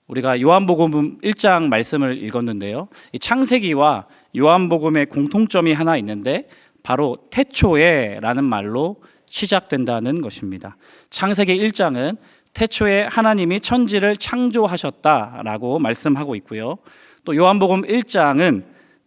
우리가 요한복음 1장 말씀을 읽었는데요. 이 창세기와 요한복음의 공통점이 하나 있는데 바로 태초에라는 말로 시작된다는 것입니다. 창세기 1장은 태초에 하나님이 천지를 창조하셨다라고 말씀하고 있고요. 또 요한복음 1장은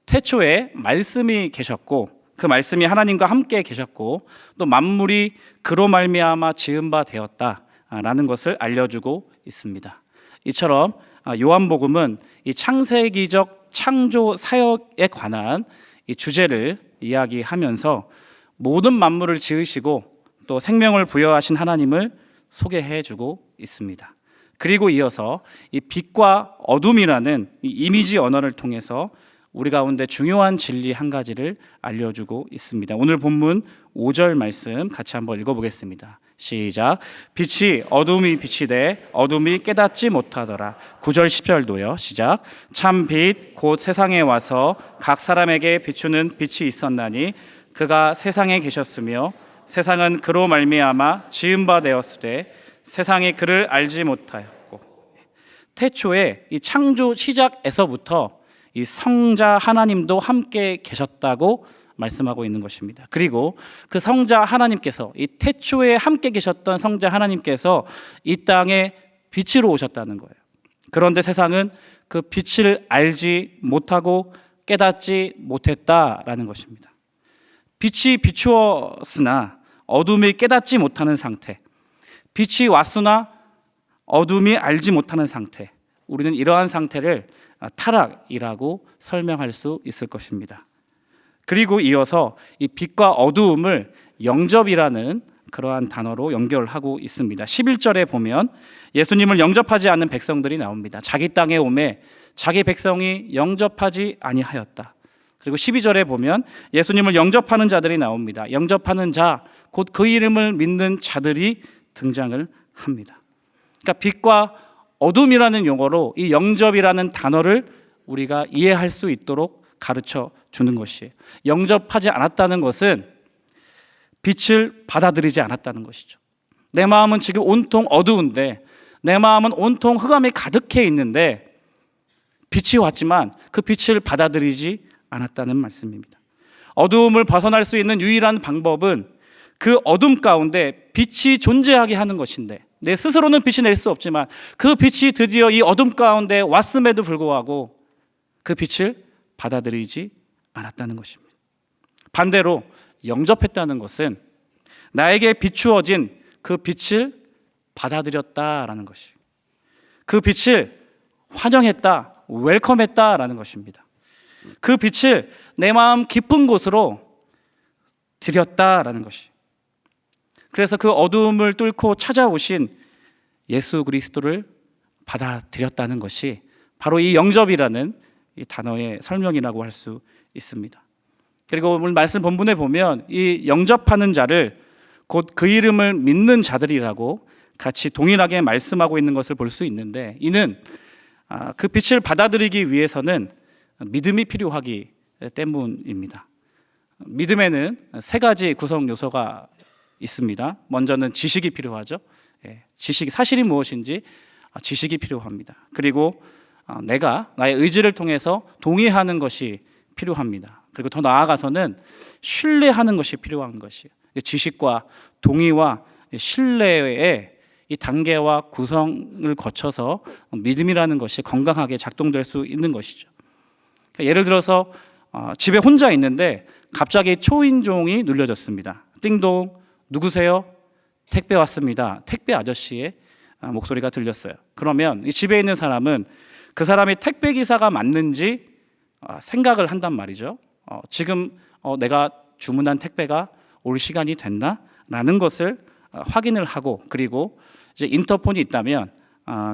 태초에 말씀이 계셨고 그 말씀이 하나님과 함께 계셨고 또 만물이 그로 말미암아 지은 바 되었다라는 것을 알려주고 있습니다. 이처럼 요한복음은 이 창세기적 창조 사역에 관한 이 주제를 이야기하면서 모든 만물을 지으시고 또 생명을 부여하신 하나님을 소개해주고 있습니다. 그리고 이어서 이 빛과 어둠이라는 이 이미지 언어를 통해서 우리 가운데 중요한 진리 한 가지를 알려주고 있습니다. 오늘 본문 5절 말씀 같이 한번 읽어보겠습니다. 시작. 빛이 어둠이 비치되 어둠이 깨닫지 못하더라. 9절 10절도요. 시작. 참 빛 곧 세상에 와서 각 사람에게 비추는 빛이 있었나니 그가 세상에 계셨으며 세상은 그로 말미암아 지은 바 되었으되 세상이 그를 알지 못하였고. 태초에 이 창조 시작에서부터 이 성자 하나님도 함께 계셨다고 말씀하고 있는 것입니다. 그리고 그 성자 하나님께서 이 태초에 함께 계셨던 성자 하나님께서 이 땅에 빛으로 오셨다는 거예요. 그런데 세상은 그 빛을 알지 못하고 깨닫지 못했다라는 것입니다. 빛이 비추었으나 어둠이 깨닫지 못하는 상태, 빛이 왔으나 어둠이 알지 못하는 상태, 우리는 이러한 상태를 타락이라고 설명할 수 있을 것입니다. 그리고 이어서 이 빛과 어두움을 영접이라는 그러한 단어로 연결하고 있습니다. 11절에 보면 예수님을 영접하지 않는 백성들이 나옵니다. 자기 땅에 오매 자기 백성이 영접하지 아니하였다. 그리고 12절에 보면 예수님을 영접하는 자들이 나옵니다. 영접하는 자, 곧 그 이름을 믿는 자들이 등장을 합니다. 그러니까 빛과 어둠이라는 용어로 이 영접이라는 단어를 우리가 이해할 수 있도록 가르쳐 주는 것이에요. 영접하지 않았다는 것은 빛을 받아들이지 않았다는 것이죠. 내 마음은 지금 온통 어두운데, 내 마음은 온통 흑암이 가득해 있는데 빛이 왔지만 그 빛을 받아들이지 않았다는 말씀입니다. 어두움을 벗어날 수 있는 유일한 방법은 그 어둠 가운데 빛이 존재하게 하는 것인데, 내 스스로는 빛이 낼 수 없지만 그 빛이 드디어 이 어둠 가운데 왔음에도 불구하고 그 빛을 받아들이지 않았다는 것입니다. 반대로 영접했다는 것은 나에게 비추어진 그 빛을 받아들였다라는 것이, 그 빛을 환영했다, 웰컴했다라는 것입니다. 그 빛을 내 마음 깊은 곳으로 들였다라는 것이, 그래서 그 어두움을 뚫고 찾아오신 예수 그리스도를 받아들였다는 것이 바로 이 영접이라는 이 단어의 설명이라고 할 수 있습니다. 그리고 오늘 말씀 본문에 보면 이 영접하는 자를 곧 그 이름을 믿는 자들이라고 같이 동일하게 말씀하고 있는 것을 볼 수 있는데, 이는 그 빛을 받아들이기 위해서는 믿음이 필요하기 때문입니다. 믿음에는 세 가지 구성 요소가 있습니다. 먼저는 지식이 필요하죠. 지식, 사실이 무엇인지 지식이 필요합니다. 그리고 내가 나의 의지를 통해서 동의하는 것이 필요합니다. 그리고 더 나아가서는 신뢰하는 것이 필요한 것이에요. 지식과 동의와 신뢰의 이 단계와 구성을 거쳐서 믿음이라는 것이 건강하게 작동될 수 있는 것이죠. 예를 들어서 집에 혼자 있는데 갑자기 초인종이 눌려졌습니다. 띵동, 누구세요? 택배 왔습니다. 택배 아저씨의 목소리가 들렸어요. 그러면 이 집에 있는 사람은 그 사람이 택배 기사가 맞는지 생각을 한단 말이죠. 지금 내가 주문한 택배가 올 시간이 됐나? 라는 것을 확인을 하고, 그리고 이제 인터폰이 있다면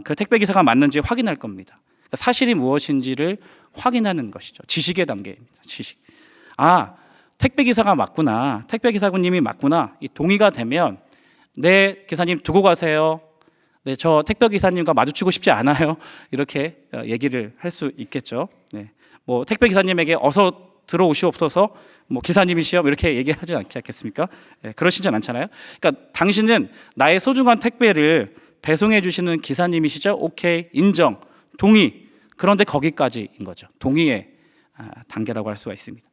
그 택배 기사가 맞는지 확인할 겁니다. 그러니까 사실이 무엇인지를 확인하는 것이죠. 지식의 단계입니다. 지식. 택배 기사가 맞구나, 택배 기사님이 맞구나, 이 동의가 되면 네, 기사님 두고 가세요. 네, 저 택배 기사님과 마주치고 싶지 않아요. 이렇게 얘기를 할 수 있겠죠. 네, 뭐 택배 기사님에게 어서 들어오시옵소서, 뭐 기사님이시여 이렇게 얘기하지 않지 않겠습니까? 네, 그러시진 않잖아요. 그러니까 당신은 나의 소중한 택배를 배송해 주시는 기사님이시죠? 오케이, 인정. 동의. 그런데 거기까지인 거죠. 동의의 단계라고 할 수가 있습니다.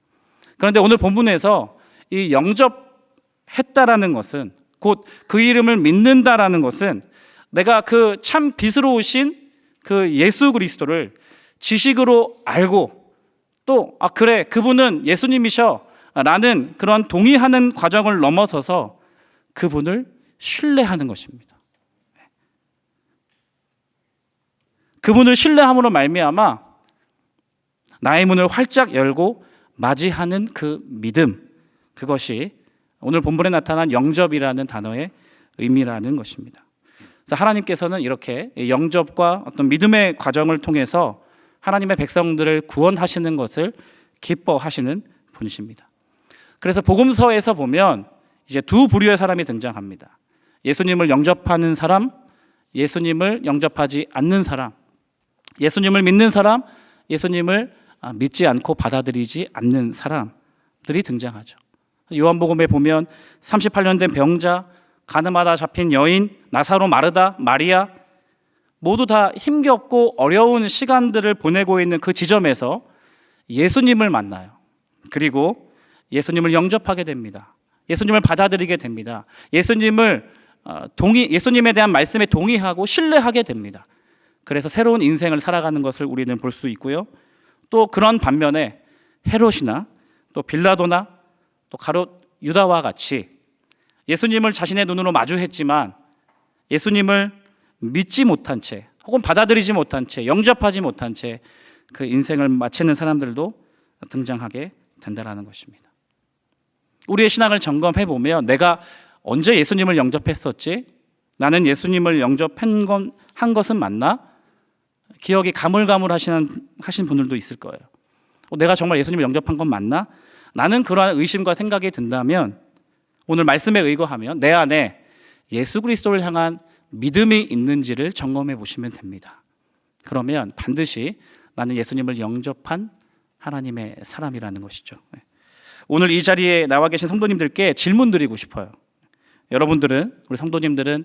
그런데 오늘 본문에서 이 영접했다라는 것은, 곧 그 이름을 믿는다라는 것은, 내가 그 참 빛으로 오신 그 예수 그리스도를 지식으로 알고 또 그래 그분은 예수님이셔 라는 그런 동의하는 과정을 넘어서서 그분을 신뢰하는 것입니다. 그분을 신뢰함으로 말미암아 나의 문을 활짝 열고 맞이하는 그 믿음, 그것이 오늘 본문에 나타난 영접이라는 단어의 의미라는 것입니다. 그래서 하나님께서는 이렇게 영접과 어떤 믿음의 과정을 통해서 하나님의 백성들을 구원하시는 것을 기뻐하시는 분이십니다. 그래서 복음서에서 보면 이제 두 부류의 사람이 등장합니다. 예수님을 영접하는 사람, 예수님을 영접하지 않는 사람, 예수님을 믿는 사람, 예수님을 믿지 않고 받아들이지 않는 사람들이 등장하죠. 요한복음에 보면 38년 된 병자, 가늠하다 잡힌 여인, 나사로, 마르다, 마리아 모두 다 힘겹고 어려운 시간들을 보내고 있는 그 지점에서 예수님을 만나요. 그리고 예수님을 영접하게 됩니다. 예수님을 받아들이게 됩니다. 예수님에 대한 말씀에 동의하고 신뢰하게 됩니다. 그래서 새로운 인생을 살아가는 것을 우리는 볼 수 있고요. 또 그런 반면에 헤롯이나 또 빌라도나 또 가룟 유다와 같이 예수님을 자신의 눈으로 마주했지만 예수님을 믿지 못한 채 혹은 받아들이지 못한 채 영접하지 못한 채 그 인생을 마치는 사람들도 등장하게 된다는 것입니다. 우리의 신앙을 점검해 보면 내가 언제 예수님을 영접했었지? 나는 예수님을 영접한 것은 맞나? 기억이 가물가물하신 분들도 있을 거예요. 내가 정말 예수님을 영접한 건 맞나? 나는 그러한 의심과 생각이 든다면 오늘 말씀에 의거하면 내 안에 예수 그리스도를 향한 믿음이 있는지를 점검해 보시면 됩니다. 그러면 반드시 나는 예수님을 영접한 하나님의 사람이라는 것이죠. 오늘 이 자리에 나와 계신 성도님들께 질문 드리고 싶어요. 여러분들은, 우리 성도님들은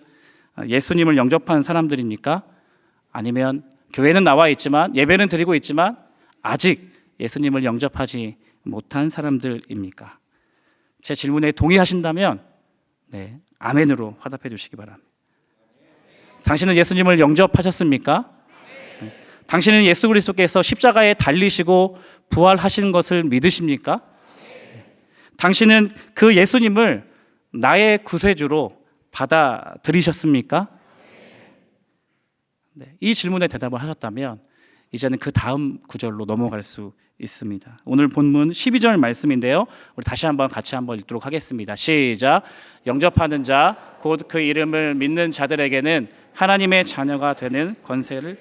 예수님을 영접한 사람들입니까? 아니면 교회는 나와 있지만 예배는 드리고 있지만 아직 예수님을 영접하지 못한 사람들입니까? 제 질문에 동의하신다면 네, 아멘으로 화답해 주시기 바랍니다. 당신은 예수님을 영접하셨습니까? 네. 당신은 예수 그리스도께서 십자가에 달리시고 부활하신 것을 믿으십니까? 네. 당신은 그 예수님을 나의 구세주로 받아들이셨습니까? 네. 이 질문에 대답을 하셨다면 이제는 그 다음 구절로 넘어갈 수 있습니다. 오늘 본문 12절 말씀인데요. 우리 다시 한번 같이 한번 읽도록 하겠습니다. 시작. 영접하는 자, 곧 그 이름을 믿는 자들에게는 하나님의 자녀가 되는 권세를,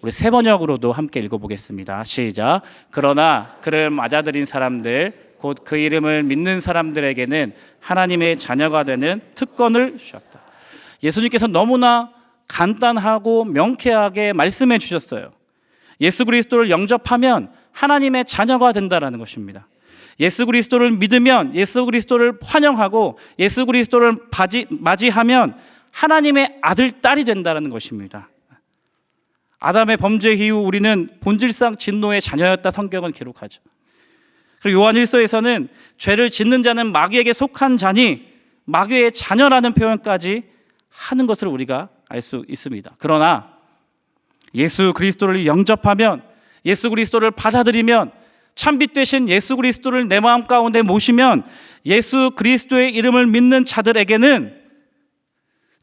우리 세 번역으로도 함께 읽어보겠습니다. 시작. 그러나 그를 맞아들인 사람들, 곧 그 이름을 믿는 사람들에게는 하나님의 자녀가 되는 특권을 주셨다. 예수님께서 너무나 간단하고 명쾌하게 말씀해 주셨어요. 예수 그리스도를 영접하면 하나님의 자녀가 된다라는 것입니다. 예수 그리스도를 믿으면, 예수 그리스도를 환영하고 예수 그리스도를 맞이하면 하나님의 아들, 딸이 된다는 것입니다. 아담의 범죄 이후 우리는 본질상 진노의 자녀였다 성경은 기록하죠. 그리고 요한 1서에서는 죄를 짓는 자는 마귀에게 속한 자니 마귀의 자녀라는 표현까지 하는 것을 우리가 알 수 있습니다. 그러나 예수 그리스도를 영접하면, 예수 그리스도를 받아들이면, 참빛 되신 예수 그리스도를 내 마음 가운데 모시면 예수 그리스도의 이름을 믿는 자들에게는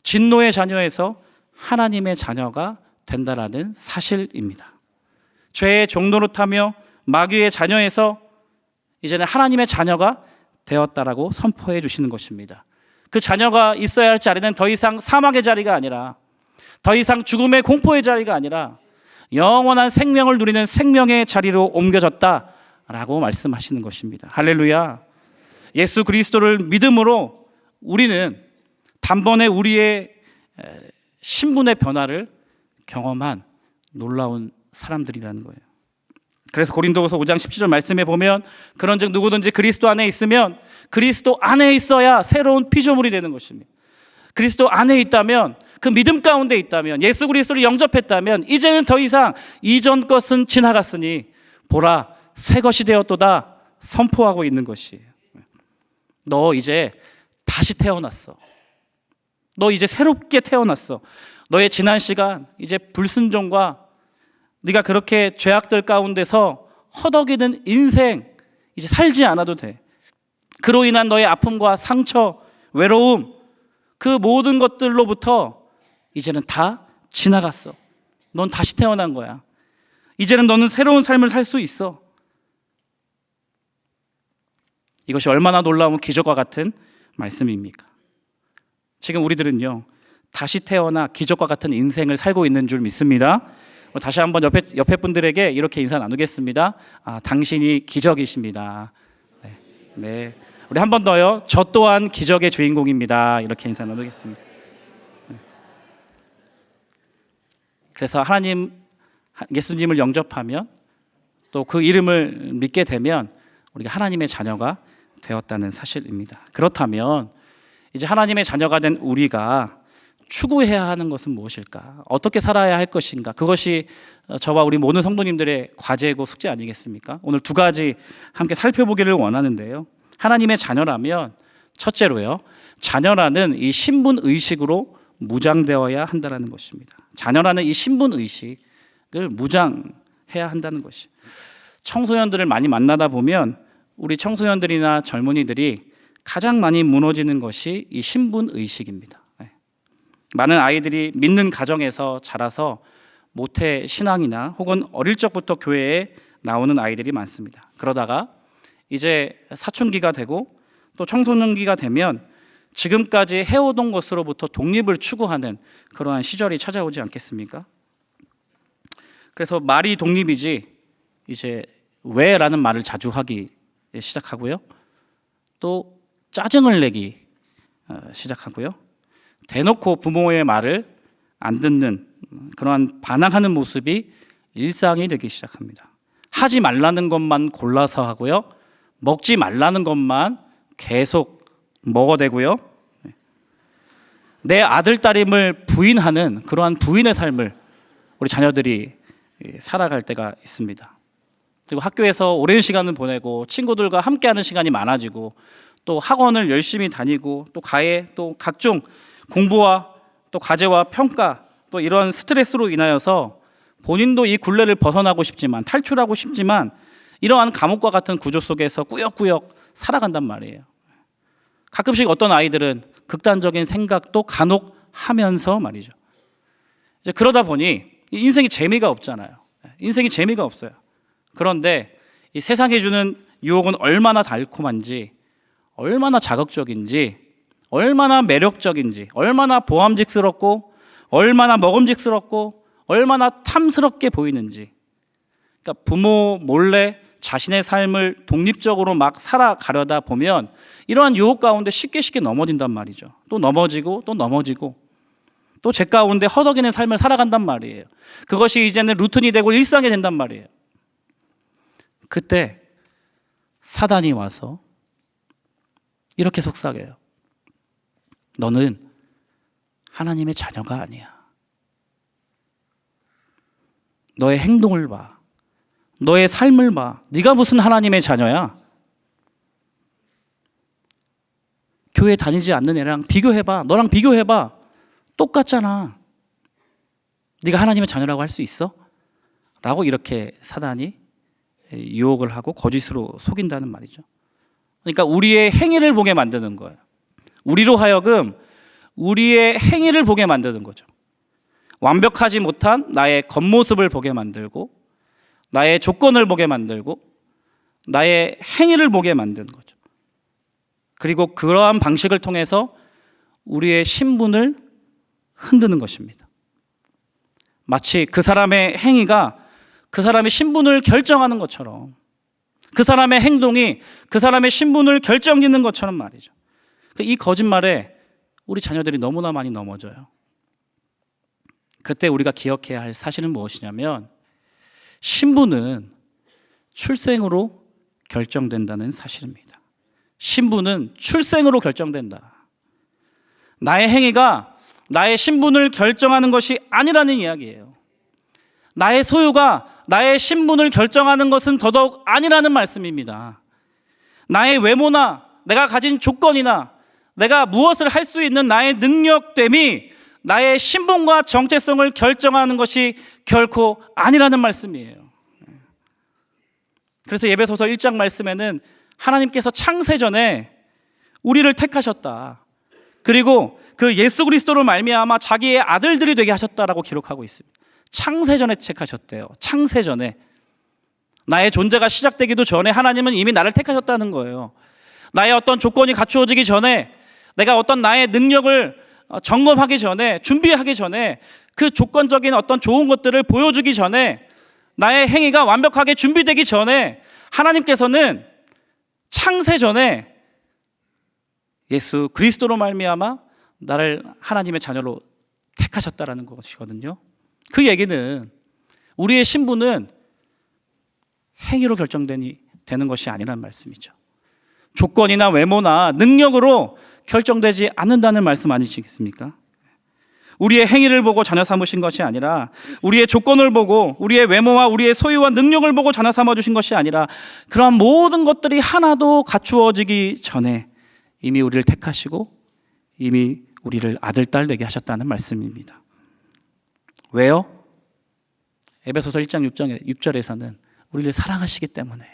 진노의 자녀에서 하나님의 자녀가 된다라는 사실입니다. 죄의 종노릇하며 마귀의 자녀에서 이제는 하나님의 자녀가 되었다라고 선포해 주시는 것입니다. 그 자녀가 있어야 할 자리는 더 이상 사망의 자리가 아니라, 더 이상 죽음의 공포의 자리가 아니라 영원한 생명을 누리는 생명의 자리로 옮겨졌다라고 말씀하시는 것입니다. 할렐루야. 예수 그리스도를 믿음으로 우리는 단번에 우리의 신분의 변화를 경험한 놀라운 사람들이라는 거예요. 그래서 고린도후서 5장 17절 말씀에 보면 그런즉 누구든지 그리스도 안에 있으면 그리스도 안에 있어야 새로운 피조물이 되는 것입니다. 그리스도 안에 있다면 그 믿음 가운데 있다면, 예수 그리스도를 영접했다면 이제는 더 이상 이전 것은 지나갔으니 보라 새 것이 되었도다 선포하고 있는 것이에요. 너 이제 다시 태어났어. 너 이제 새롭게 태어났어. 너의 지난 시간 이제 불순종과 네가 그렇게 죄악들 가운데서 허덕이는 인생 이제 살지 않아도 돼. 그로 인한 너의 아픔과 상처, 외로움, 그 모든 것들로부터 이제는 다 지나갔어. 넌 다시 태어난 거야. 이제는 너는 새로운 삶을 살 수 있어. 이것이 얼마나 놀라운 기적과 같은 말씀입니까? 지금 우리들은요, 다시 태어나 기적과 같은 인생을 살고 있는 줄 믿습니다. 다시 한번 옆에 분들에게 이렇게 인사 나누겠습니다. 당신이 기적이십니다. 네. 우리 한 번 더요. 저 또한 기적의 주인공입니다. 이렇게 인사 나누겠습니다. 그래서 하나님, 예수님을 영접하면 또 그 이름을 믿게 되면 우리가 하나님의 자녀가 되었다는 사실입니다. 그렇다면 이제 하나님의 자녀가 된 우리가 추구해야 하는 것은 무엇일까? 어떻게 살아야 할 것인가? 그것이 저와 우리 모든 성도님들의 과제고 숙제 아니겠습니까? 오늘 두 가지 함께 살펴보기를 원하는데요. 하나님의 자녀라면 첫째로요, 자녀라는 이 신분 의식으로 무장되어야 한다는 것입니다. 자녀라는 이 신분 의식을 무장해야 한다는 것이. 청소년들을 많이 만나다 보면 우리 청소년들이나 젊은이들이 가장 많이 무너지는 것이 이 신분 의식입니다. 많은 아이들이 믿는 가정에서 자라서 모태 신앙이나 혹은 어릴 적부터 교회에 나오는 아이들이 많습니다. 그러다가 이제 사춘기가 되고 또 청소년기가 되면 지금까지 해오던 것으로부터 독립을 추구하는 그러한 시절이 찾아오지 않겠습니까? 그래서 말이 독립이지 이제 왜라는 말을 자주 하기 시작하고요. 또 짜증을 내기 시작하고요. 대놓고 부모의 말을 안 듣는 그러한 반항하는 모습이 일상이 되기 시작합니다. 하지 말라는 것만 골라서 하고요. 먹지 말라는 것만 계속 먹어대고요. 내 아들, 딸임을 부인하는 그러한 부인의 삶을 우리 자녀들이 살아갈 때가 있습니다. 그리고 학교에서 오랜 시간을 보내고 친구들과 함께하는 시간이 많아지고 또 학원을 열심히 다니고 또 가해 또 각종 공부와 또 과제와 평가 또 이런 스트레스로 인하여서 본인도 이 굴레를 벗어나고 싶지만 탈출하고 싶지만 이러한 감옥과 같은 구조 속에서 꾸역꾸역 살아간단 말이에요. 가끔씩 어떤 아이들은 극단적인 생각도 간혹 하면서 말이죠. 이제 그러다 보니 인생이 재미가 없잖아요. 인생이 재미가 없어요. 그런데 이 세상이 주는 유혹은 얼마나 달콤한지, 얼마나 자극적인지, 얼마나 매력적인지, 얼마나 보암직스럽고, 얼마나 먹음직스럽고, 얼마나 탐스럽게 보이는지. 그러니까 부모 몰래 자신의 삶을 독립적으로 막 살아가려다 보면 이러한 유혹 가운데 쉽게 넘어진단 말이죠. 또 넘어지고 또 넘어지고 또 죄 가운데 허덕이는 삶을 살아간단 말이에요. 그것이 이제는 루틴이 되고 일상이 된단 말이에요. 그때 사단이 와서 이렇게 속삭여요. 너는 하나님의 자녀가 아니야. 너의 행동을 봐. 너의 삶을 봐. 네가 무슨 하나님의 자녀야? 교회 다니지 않는 애랑 비교해봐. 너랑 비교해봐. 똑같잖아. 네가 하나님의 자녀라고 할 수 있어? 라고 이렇게 사단이 유혹을 하고 거짓으로 속인다는 말이죠. 그러니까 우리의 행위를 보게 만드는 거예요. 우리로 하여금 우리의 행위를 보게 만드는 거죠. 완벽하지 못한 나의 겉모습을 보게 만들고 나의 조건을 보게 만들고 나의 행위를 보게 만드는 거죠. 그리고 그러한 방식을 통해서 우리의 신분을 흔드는 것입니다. 마치 그 사람의 행위가 그 사람의 신분을 결정하는 것처럼, 그 사람의 행동이 그 사람의 신분을 결정짓는 것처럼 말이죠. 이 거짓말에 우리 자녀들이 너무나 많이 넘어져요. 그때 우리가 기억해야 할 사실은 무엇이냐면 신분은 출생으로 결정된다는 사실입니다. 신분은 출생으로 결정된다. 나의 행위가 나의 신분을 결정하는 것이 아니라는 이야기예요. 나의 소유가 나의 신분을 결정하는 것은 더더욱 아니라는 말씀입니다. 나의 외모나 내가 가진 조건이나 내가 무엇을 할 수 있는 나의 능력됨이 나의 신분과 정체성을 결정하는 것이 결코 아니라는 말씀이에요. 그래서 에베소서 1장 말씀에는 하나님께서 창세전에 우리를 택하셨다. 그리고 그 예수 그리스도로 말미암아 자기의 아들들이 되게 하셨다라고 기록하고 있습니다. 창세전에 택하셨대요. 창세전에. 나의 존재가 시작되기도 전에 하나님은 이미 나를 택하셨다는 거예요. 나의 어떤 조건이 갖추어지기 전에, 내가 어떤 나의 능력을 점검하기 전에, 준비하기 전에, 그 조건적인 어떤 좋은 것들을 보여주기 전에, 나의 행위가 완벽하게 준비되기 전에 하나님께서는 창세전에 예수 그리스도로 말미암아 나를 하나님의 자녀로 택하셨다라는 것이거든요. 그 얘기는 우리의 신분은 행위로 결정되는 것이 아니라는 말씀이죠. 조건이나 외모나 능력으로 결정되지 않는다는 말씀 아니시겠습니까? 우리의 행위를 보고 자녀 삼으신 것이 아니라, 우리의 조건을 보고 우리의 외모와 우리의 소유와 능력을 보고 자녀 삼아주신 것이 아니라, 그러한 모든 것들이 하나도 갖추어지기 전에 이미 우리를 택하시고 이미 우리를 아들, 딸 되게 하셨다는 말씀입니다. 왜요? 에베소서 1장 6절에서는 우리를 사랑하시기 때문에,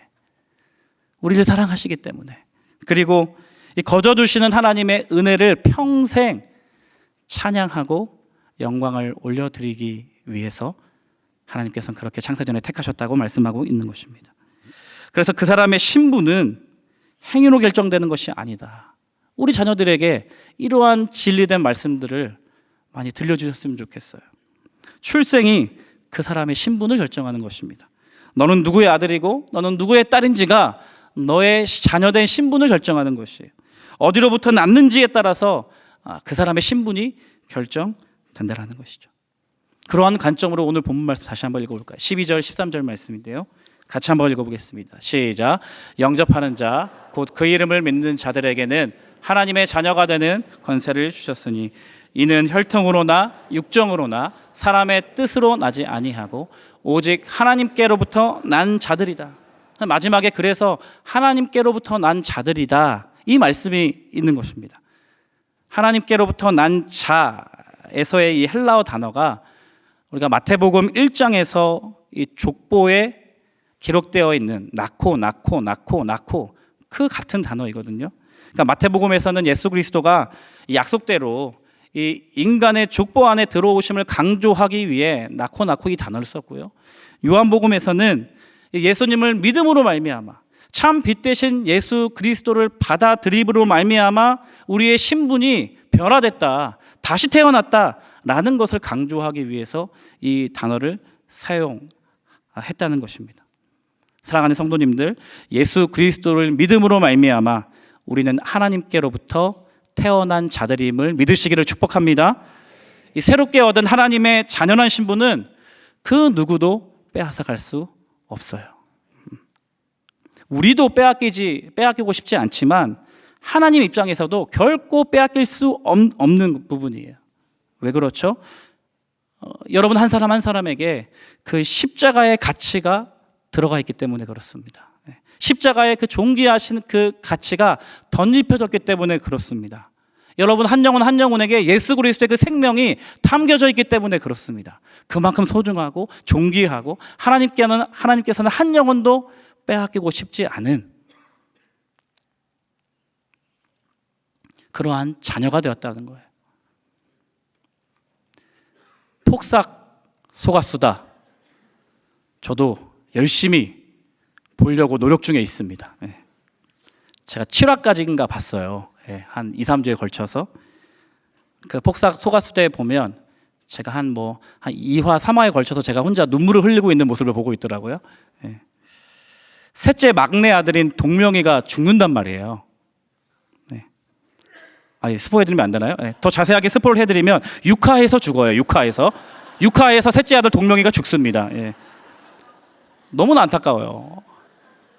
우리를 사랑하시기 때문에, 그리고 이 거저주시는 하나님의 은혜를 평생 찬양하고 영광을 올려드리기 위해서 하나님께서는 그렇게 창세전에 택하셨다고 말씀하고 있는 것입니다. 그래서 그 사람의 신분은 행위로 결정되는 것이 아니다. 우리 자녀들에게 이러한 진리된 말씀들을 많이 들려주셨으면 좋겠어요. 출생이 그 사람의 신분을 결정하는 것입니다. 너는 누구의 아들이고 너는 누구의 딸인지가 너의 자녀된 신분을 결정하는 것이에요. 어디로부터 났는지에 따라서 그 사람의 신분이 결정된다는 것이죠. 그러한 관점으로 오늘 본문 말씀 다시 한번 읽어볼까요? 12절 13절 말씀인데요, 같이 한번 읽어보겠습니다. 시작. 영접하는 자 곧 그 이름을 믿는 자들에게는 하나님의 자녀가 되는 권세를 주셨으니 이는 혈통으로나 육정으로나 사람의 뜻으로 나지 아니하고 오직 하나님께로부터 난 자들이다. 마지막에 그래서 하나님께로부터 난 자들이다, 이 말씀이 있는 것입니다. 하나님께로부터 난 자에서의 이 헬라어 단어가 우리가 마태복음 1장에서 이 족보에 기록되어 있는 나코 그 같은 단어이거든요. 그러니까 마태복음에서는 예수 그리스도가 약속대로 이 인간의 족보 안에 들어오심을 강조하기 위해 나코 이 단어를 썼고요. 요한복음에서는 예수님을 믿음으로 말미암아 참 빛 되신 예수 그리스도를 받아들임으로 말미암아 우리의 신분이 변화됐다, 다시 태어났다라는 것을 강조하기 위해서 이 단어를 사용했다는 것입니다. 사랑하는 성도님들, 예수 그리스도를 믿음으로 말미암아 우리는 하나님께로부터 태어난 자들임을 믿으시기를 축복합니다. 이 새롭게 얻은 하나님의 자녀란 신분은 그 누구도 빼앗아갈 수 없어요. 우리도 빼앗기고 싶지 않지만 하나님 입장에서도 결코 빼앗길 수 없는 부분이에요. 왜 그렇죠? 여러분 한 사람 한 사람에게 그 십자가의 가치가 들어가 있기 때문에 그렇습니다. 십자가의 그 존귀하신 그 가치가 덧입혀졌기 때문에 그렇습니다. 여러분 한 영혼 한 영혼에게 예수 그리스도의 그 생명이 담겨져 있기 때문에 그렇습니다. 그만큼 소중하고 존귀하고 하나님께서는 한 영혼도 빼앗기고 싶지 않은 그러한 자녀가 되었다는 거예요. 폭삭 속았수다. 저도 열심히 보려고 노력 중에 있습니다. 제가 7화까지인가 봤어요. 한 2, 3주에 걸쳐서. 그 폭삭 속았수다에 보면 제가 한 2화, 3화에 걸쳐서 제가 혼자 눈물을 흘리고 있는 모습을 보고 있더라고요. 셋째 막내 아들인 동명이가 죽는단 말이에요. 스포해드리면 안 되나요? 더 자세하게 스포를 해드리면 6화에서 죽어요. 6화에서 셋째 아들 동명이가 죽습니다. 너무나 안타까워요.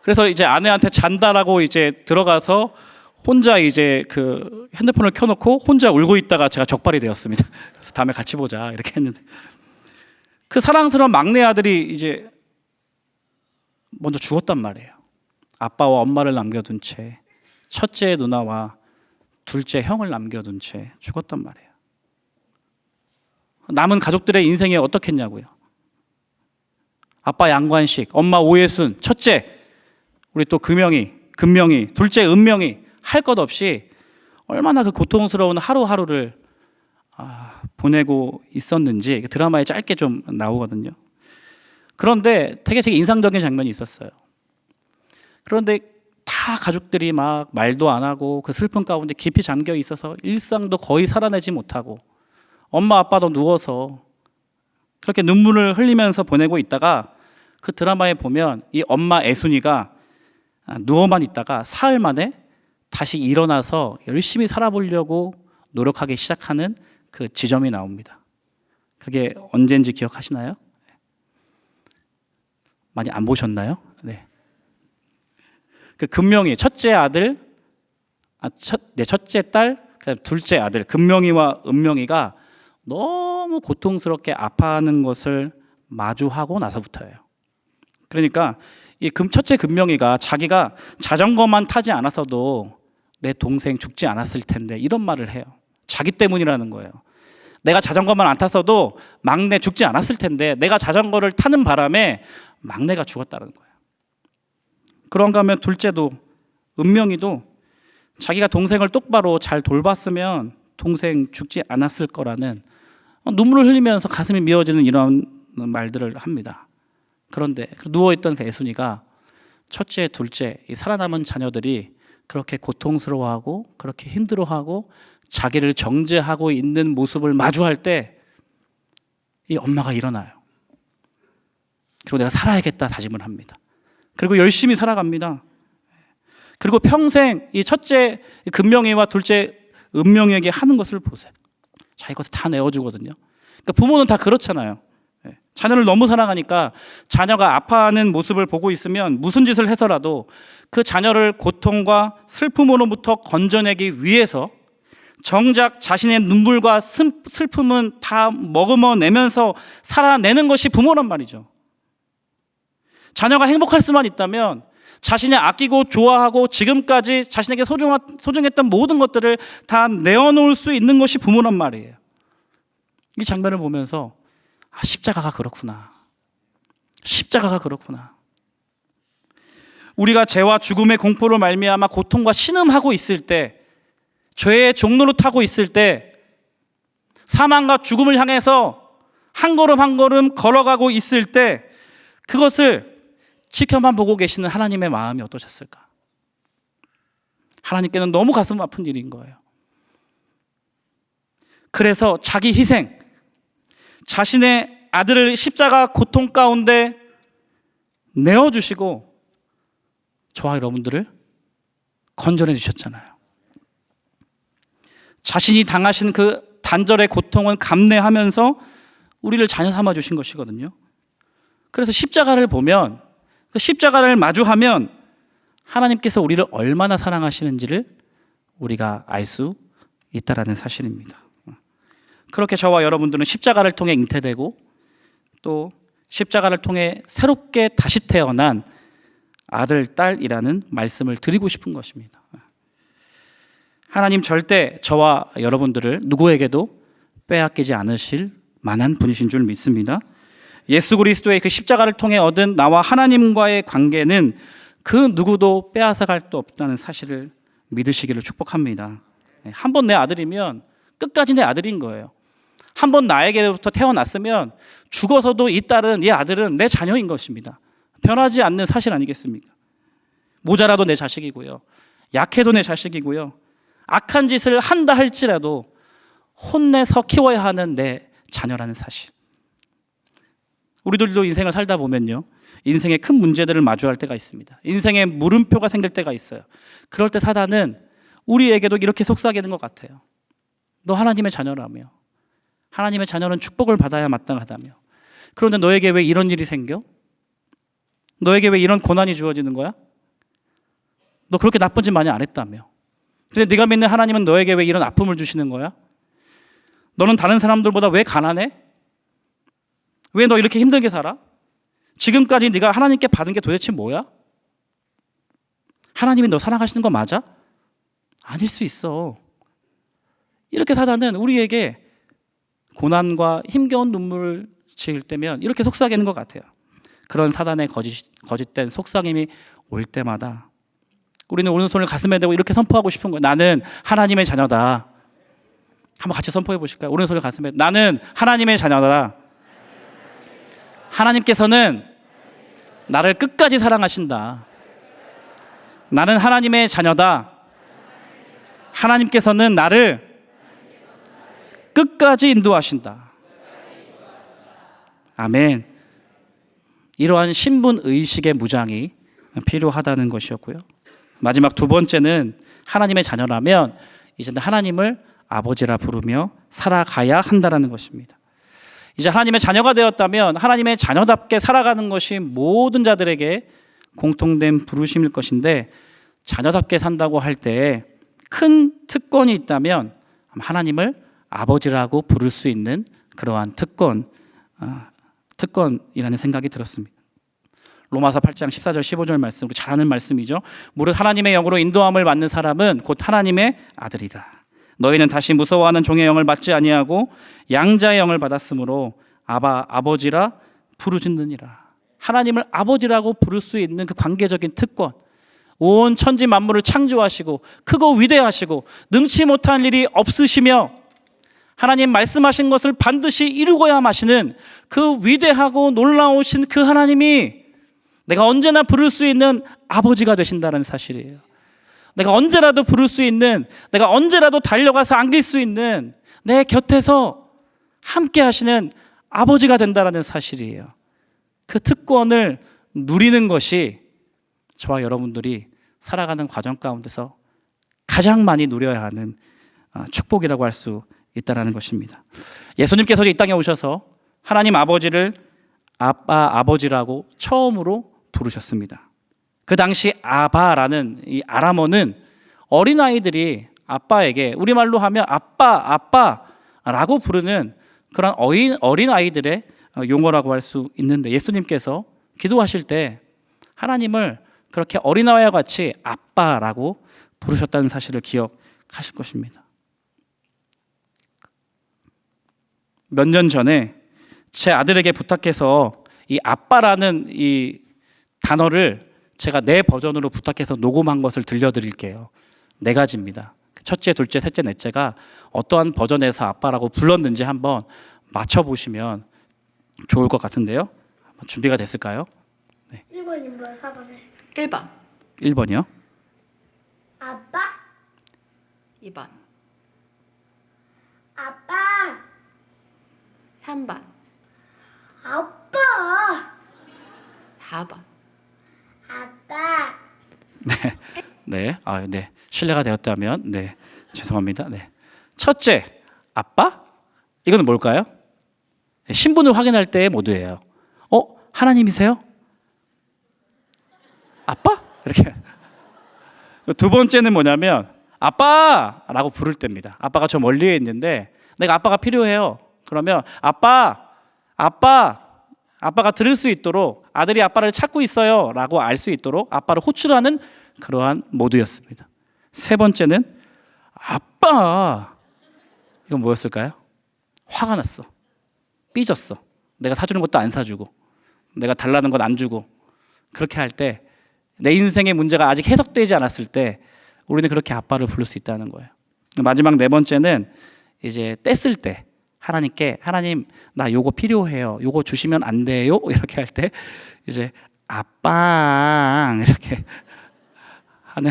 그래서 이제 아내한테 잔다라고 이제 들어가서 혼자 이제 그 핸드폰을 켜놓고 혼자 울고 있다가 제가 적발이 되었습니다. 그래서 다음에 같이 보자 이렇게 했는데, 그 사랑스러운 막내 아들이 이제 먼저 죽었단 말이에요. 아빠와 엄마를 남겨둔 채 첫째 누나와 둘째 형을 남겨둔 채 죽었단 말이에요. 남은 가족들의 인생이 어떻겠냐고요. 아빠 양관식, 엄마 오예순, 첫째 우리 또 금명이, 둘째 은명이 할 것 없이 얼마나 그 고통스러운 하루하루를 보내고 있었는지 드라마에 짧게 좀 나오거든요. 그런데 되게 인상적인 장면이 있었어요. 그런데 다 가족들이 막 말도 안 하고 그 슬픔 가운데 깊이 잠겨 있어서 일상도 거의 살아내지 못하고 엄마 아빠도 누워서 그렇게 눈물을 흘리면서 보내고 있다가, 그 드라마에 보면 이 엄마 애순이가 누워만 있다가 사흘 만에 다시 일어나서 열심히 살아보려고 노력하기 시작하는 그 지점이 나옵니다. 그게 언제인지 기억하시나요? 많이 안 보셨나요? 네. 그 금명이 첫째 아들, 첫째 딸, 둘째 아들 금명이와 은명이가 너무 고통스럽게 아파하는 것을 마주하고 나서부터예요. 그러니까 이 첫째 금명이가 자기가 자전거만 타지 않았어도 내 동생 죽지 않았을 텐데 이런 말을 해요. 자기 때문이라는 거예요. 내가 자전거만 안 탔어도 막내 죽지 않았을 텐데 내가 자전거를 타는 바람에 막내가 죽었다는 거예요. 그런가 하면 둘째도 은명이도 자기가 동생을 똑바로 잘 돌봤으면 동생 죽지 않았을 거라는 눈물을 흘리면서 가슴이 미어지는 이런 말들을 합니다. 그런데 누워있던 그 애순이가 첫째, 둘째 이 살아남은 자녀들이 그렇게 고통스러워하고 그렇게 힘들어하고 자기를 정죄하고 있는 모습을 마주할 때 이 엄마가 일어나요. 그리고 내가 살아야겠다 다짐을 합니다. 그리고 열심히 살아갑니다. 그리고 평생 이 첫째 금명이와 둘째 은명이에게 하는 것을 보세요. 자기 것을 다 내어주거든요. 그러니까 부모는 다 그렇잖아요. 자녀를 너무 사랑하니까 자녀가 아파하는 모습을 보고 있으면 무슨 짓을 해서라도 그 자녀를 고통과 슬픔으로부터 건져내기 위해서 정작 자신의 눈물과 슬픔은 다 머금어내면서 살아내는 것이 부모란 말이죠. 자녀가 행복할 수만 있다면 자신이 아끼고 좋아하고 지금까지 자신에게 소중했던 모든 것들을 다 내어놓을 수 있는 것이 부모란 말이에요. 이 장면을 보면서 십자가가 그렇구나. 십자가가 그렇구나. 우리가 죄와 죽음의 공포로 말미암아 고통과 신음하고 있을 때, 죄의 종로로 타고 있을 때, 사망과 죽음을 향해서 한 걸음 한 걸음 걸어가고 있을 때 그것을 지켜만 보고 계시는 하나님의 마음이 어떠셨을까? 하나님께는 너무 가슴 아픈 일인 거예요. 그래서 자기 희생, 자신의 아들을 십자가 고통 가운데 내어주시고 저와 여러분들을 건져내 주셨잖아요. 자신이 당하신 그 단절의 고통은 감내하면서 우리를 자녀 삼아 주신 것이거든요. 그래서 십자가를 보면, 그 십자가를 마주하면 하나님께서 우리를 얼마나 사랑하시는지를 우리가 알 수 있다라는 사실입니다. 그렇게 저와 여러분들은 십자가를 통해 잉태되고 또 십자가를 통해 새롭게 다시 태어난 아들, 딸이라는 말씀을 드리고 싶은 것입니다. 하나님 절대 저와 여러분들을 누구에게도 빼앗기지 않으실 만한 분이신 줄 믿습니다. 예수 그리스도의 그 십자가를 통해 얻은 나와 하나님과의 관계는 그 누구도 빼앗아갈 수 없다는 사실을 믿으시기를 축복합니다. 한 번 내 아들이면 끝까지 내 아들인 거예요. 한 번 나에게부터 태어났으면 죽어서도 이 딸은, 이 아들은 내 자녀인 것입니다. 변하지 않는 사실 아니겠습니까? 모자라도 내 자식이고요. 약해도 내 자식이고요. 악한 짓을 한다 할지라도 혼내서 키워야 하는 내 자녀라는 사실. 우리들도 인생을 살다 보면요, 인생의 큰 문제들을 마주할 때가 있습니다. 인생에 물음표가 생길 때가 있어요. 그럴 때 사단은 우리에게도 이렇게 속삭이는 것 같아요. 너 하나님의 자녀라며, 하나님의 자녀는 축복을 받아야 마땅하다며, 그런데 너에게 왜 이런 일이 생겨? 너에게 왜 이런 고난이 주어지는 거야? 너 그렇게 나쁜 짓 많이 안 했다며. 근데 네가 믿는 하나님은 너에게 왜 이런 아픔을 주시는 거야? 너는 다른 사람들보다 왜 가난해? 왜 너 이렇게 힘들게 살아? 지금까지 네가 하나님께 받은 게 도대체 뭐야? 하나님이 너 사랑하시는 거 맞아? 아닐 수 있어. 이렇게 사단은 우리에게 고난과 힘겨운 눈물을 지을 때면 이렇게 속삭이는 것 같아요. 그런 사단의 거짓된 속삭임이 올 때마다 우리는 오른손을 가슴에 대고 이렇게 선포하고 싶은 거예요. 나는 하나님의 자녀다. 한번 같이 선포해 보실까요? 오른손을 가슴에, 나는 하나님의 자녀다. 하나님께서는 나를 끝까지 사랑하신다. 나는 하나님의 자녀다. 하나님께서는 나를 끝까지 인도하신다. 아멘. 이러한 신분 의식의 무장이 필요하다는 것이었고요. 마지막 두 번째는 하나님의 자녀라면 이제는 하나님을 아버지라 부르며 살아가야 한다는 것입니다. 이제 하나님의 자녀가 되었다면 하나님의 자녀답게 살아가는 것이 모든 자들에게 공통된 부르심일 것인데, 자녀답게 산다고 할 때 큰 특권이 있다면 하나님을 아버지라고 부를 수 있는 그러한 특권이라는 생각이 들었습니다. 로마서 8장 14절 15절 말씀, 우리 잘 아는 말씀이죠. 무릇 하나님의 영으로 인도함을 받는 사람은 곧 하나님의 아들이라. 너희는 다시 무서워하는 종의 영을 받지 아니하고 양자의 영을 받았으므로 아바, 아버지라 부르짖느니라. 하나님을 아버지라고 부를 수 있는 그 관계적인 특권, 온 천지 만물을 창조하시고 크고 위대하시고 능치 못할 일이 없으시며 하나님 말씀하신 것을 반드시 이루고야 마시는 그 위대하고 놀라우신 그 하나님이 내가 언제나 부를 수 있는 아버지가 되신다는 사실이에요. 내가 언제라도 부를 수 있는, 내가 언제라도 달려가서 안길 수 있는, 내 곁에서 함께 하시는 아버지가 된다는 사실이에요. 그 특권을 누리는 것이 저와 여러분들이 살아가는 과정 가운데서 가장 많이 누려야 하는 축복이라고 할 수 있다는 것입니다. 예수님께서 이 땅에 오셔서 하나님 아버지를 아빠, 아버지라고 처음으로 부르셨습니다. 그 당시 아바라는 이 아람어는 어린아이들이 아빠에게, 우리말로 하면 아빠, 아빠라고 부르는 그런 어린아이들의 용어라고 할 수 있는데, 예수님께서 기도하실 때 하나님을 그렇게 어린아이와 같이 아빠라고 부르셨다는 사실을 기억하실 것입니다. 몇 년 전에 제 아들에게 부탁해서 이 아빠라는 이 단어를 제가 내 버전으로 부탁해서 녹음한 것을 들려드릴게요. 4가지입니다. 첫째, 둘째, 셋째, 넷째가 어떠한 버전에서 아빠라고 불렀는지 한번 맞춰보시면 좋을 것 같은데요. 준비가 됐을까요? 네. 1번이 뭐야? 4번에 1번, 1번이요. 아빠? 2번, 아빠? 3번, 아빠? 4번. 아빠? 네, 네, 신뢰가 되었다면, 네, 죄송합니다. 네, 첫째, 아빠? 이거는 뭘까요? 신분을 확인할 때의 모드예요. 하나님이세요? 아빠? 이렇게. 두 번째는 뭐냐면 아빠라고 부를 때입니다. 아빠가 저 멀리에 있는데 내가 아빠가 필요해요. 그러면 아빠가 들을 수 있도록, 아들이 아빠를 찾고 있어요 라고 알 수 있도록 아빠를 호출하는 그러한 모드였습니다. 세 번째는 아빠. 이건 뭐였을까요? 화가 났어. 삐졌어. 내가 사주는 것도 안 사주고, 내가 달라는 건 안 주고, 그렇게 할 때, 내 인생의 문제가 아직 해석되지 않았을 때 우리는 그렇게 아빠를 부를 수 있다는 거예요. 마지막 4번째는 이제 뗐을 때, 하나님께 하나님 나 요거 필요해요, 요거 주시면 안 돼요, 이렇게 할 때 이제 아빵 이렇게 하는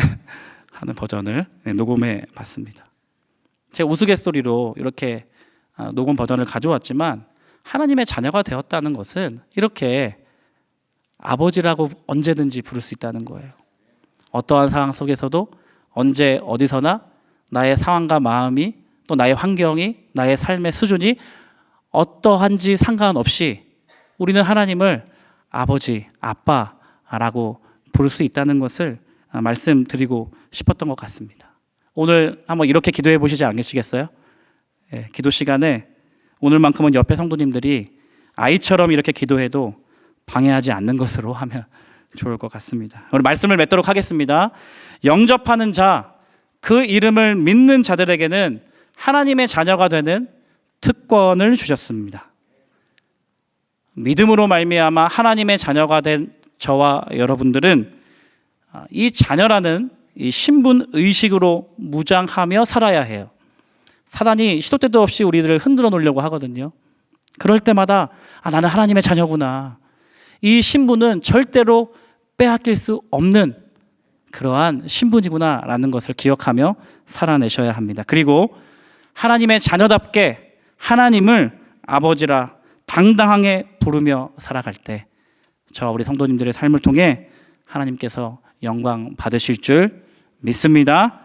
버전을 녹음해 봤습니다. 제가 우스갯소리로 이렇게 녹음 버전을 가져왔지만, 하나님의 자녀가 되었다는 것은 이렇게 아버지라고 언제든지 부를 수 있다는 거예요. 어떠한 상황 속에서도 언제 어디서나 나의 상황과 마음이, 또 나의 환경이, 나의 삶의 수준이 어떠한지 상관없이 우리는 하나님을 아버지, 아빠라고 부를 수 있다는 것을 말씀드리고 싶었던 것 같습니다. 오늘 한번 이렇게 기도해 보시지 않으시겠어요? 예, 기도 시간에 오늘만큼은 옆에 성도님들이 아이처럼 이렇게 기도해도 방해하지 않는 것으로 하면 좋을 것 같습니다. 오늘 말씀을 맺도록 하겠습니다. 영접하는 자, 그 이름을 믿는 자들에게는 하나님의 자녀가 되는 특권을 주셨습니다. 믿음으로 말미암아 하나님의 자녀가 된 저와 여러분들은 이 자녀라는 이 신분 의식으로 무장하며 살아야 해요. 사단이 시도 때도 없이 우리들을 흔들어 놓으려고 하거든요. 그럴 때마다 나는 하나님의 자녀구나. 이 신분은 절대로 빼앗길 수 없는 그러한 신분이구나라는 것을 기억하며 살아내셔야 합니다. 그리고 하나님의 자녀답게 하나님을 아버지라 당당하게 부르며 살아갈 때 저와 우리 성도님들의 삶을 통해 하나님께서 영광 받으실 줄 믿습니다.